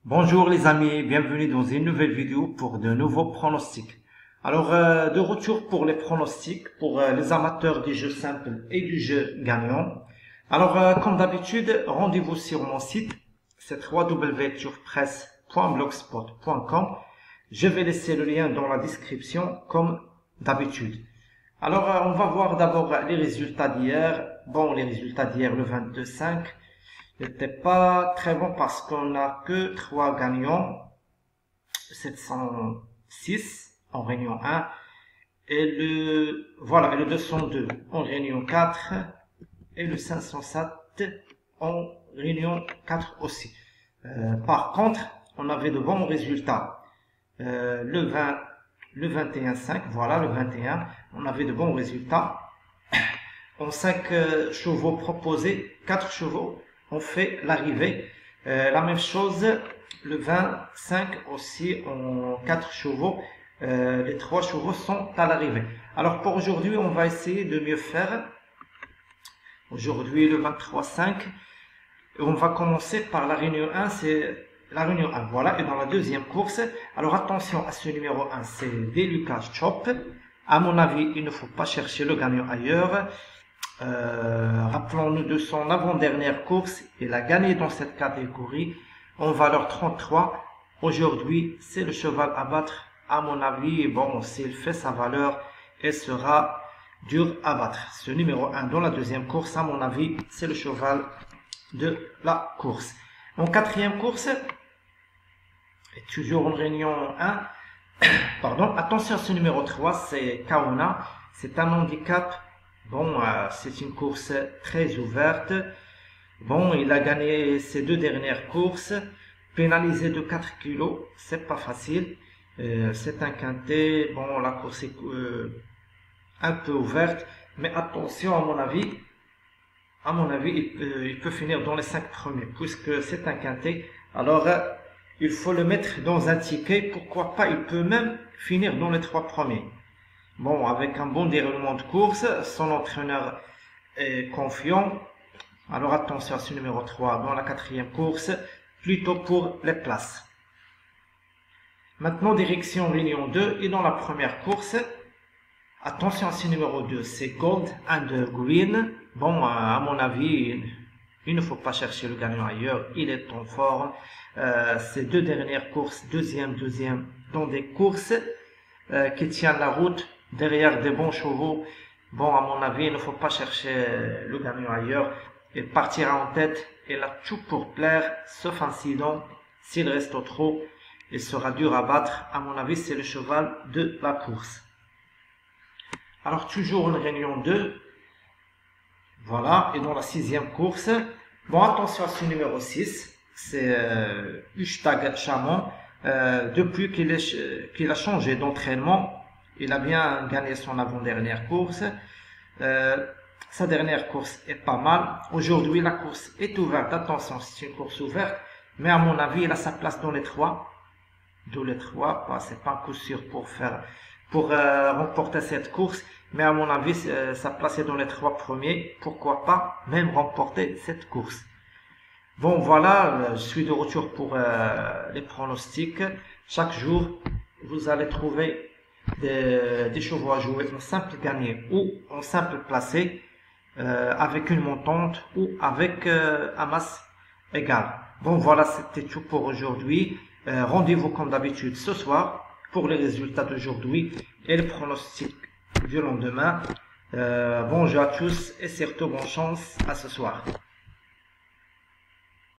Bonjour les amis, bienvenue dans une nouvelle vidéo pour de nouveaux pronostics. Alors, de retour pour les pronostics, pour les amateurs du jeu simple et du jeu gagnant. Alors, comme d'habitude, rendez-vous sur mon site, c'est www.turfpresse.blogspot.com. Je vais laisser le lien dans la description comme d'habitude. Alors, on va voir d'abord les résultats d'hier. Bon, les résultats d'hier, le 22-5. N'était pas très bon parce qu'on n'a que 3 gagnants, 706 en réunion 1 et le 202 en réunion 4 et le 507 en réunion 4 aussi. Par contre, on avait de bons résultats. Le 21-5, voilà le 21, on avait de bons résultats. En 5 chevaux proposés, 4 chevaux on fait l'arrivée. La même chose, le 25 aussi en 4 chevaux. Les 3 chevaux sont à l'arrivée. Alors pour aujourd'hui, on va essayer de mieux faire. Aujourd'hui, le 23-5. On va commencer par la réunion 1. C'est la réunion 1. Voilà. Et dans la deuxième course, alors attention à ce numéro 1, c'est Deluca Chop. À mon avis, il ne faut pas chercher le gagnant ailleurs. Rappelons-nous de son avant-dernière course, il a gagné dans cette catégorie en valeur 33. Aujourd'hui, c'est le cheval à battre. À mon avis, bon, s'il fait sa valeur, elle sera dur à battre. Ce numéro 1 dans la deuxième course, à mon avis, c'est le cheval de la course. En quatrième course, et toujours en réunion 1, pardon, attention à ce numéro 3, c'est Kaona. C'est un handicap. Bon, c'est une course très ouverte. Bon, il a gagné ses 2 dernières courses. Pénalisé de 4 kilos, c'est pas facile. C'est un quintet. Bon, la course est un peu ouverte. Mais attention, à mon avis, il peut finir dans les 5 premiers. Puisque c'est un quintet, alors il faut le mettre dans un ticket. Pourquoi pas, il peut même finir dans les 3 premiers. Bon, avec un bon déroulement de course, son entraîneur est confiant. Alors attention à ce numéro 3 dans la quatrième course, plutôt pour les places. Maintenant, direction réunion 2 et dans la première course, attention à ce numéro 2, c'est Gold and Green. Bon, à mon avis, il ne faut pas chercher le gagnant ailleurs, il est en forme. Ces 2 dernières courses, deuxième, dans des courses qui tiennent la route. Derrière des bons chevaux, bon, à mon avis, il ne faut pas chercher le gagnant ailleurs. Il partira en tête, il a tout pour plaire, sauf incident. S'il reste au trot, il sera dur à battre. À mon avis, c'est le cheval de la course. Alors, toujours une réunion 2. Voilà, et dans la 6e course, bon, attention à ce numéro 6, c'est Ushtag Chamon. Depuis qu'il a changé d'entraînement, il a bien gagné son avant-dernière course. Sa dernière course est pas mal. Aujourd'hui, la course est ouverte. Attention, c'est une course ouverte. Mais à mon avis, il a sa place dans les 3. Dans les 3, c'est pas un coup sûr pour remporter cette course. Mais à mon avis, sa place est dans les 3 premiers. Pourquoi pas même remporter cette course. Bon, voilà, je suis de retour pour les pronostics. Chaque jour, vous allez trouver des chevaux à jouer en simple gagné ou en simple placé, avec une montante ou avec un masse égal. Bon, voilà, c'était tout pour aujourd'hui. Rendez-vous comme d'habitude ce soir pour les résultats d'aujourd'hui et les pronostics du lendemain. Bonjour à tous et surtout bonne chance à ce soir.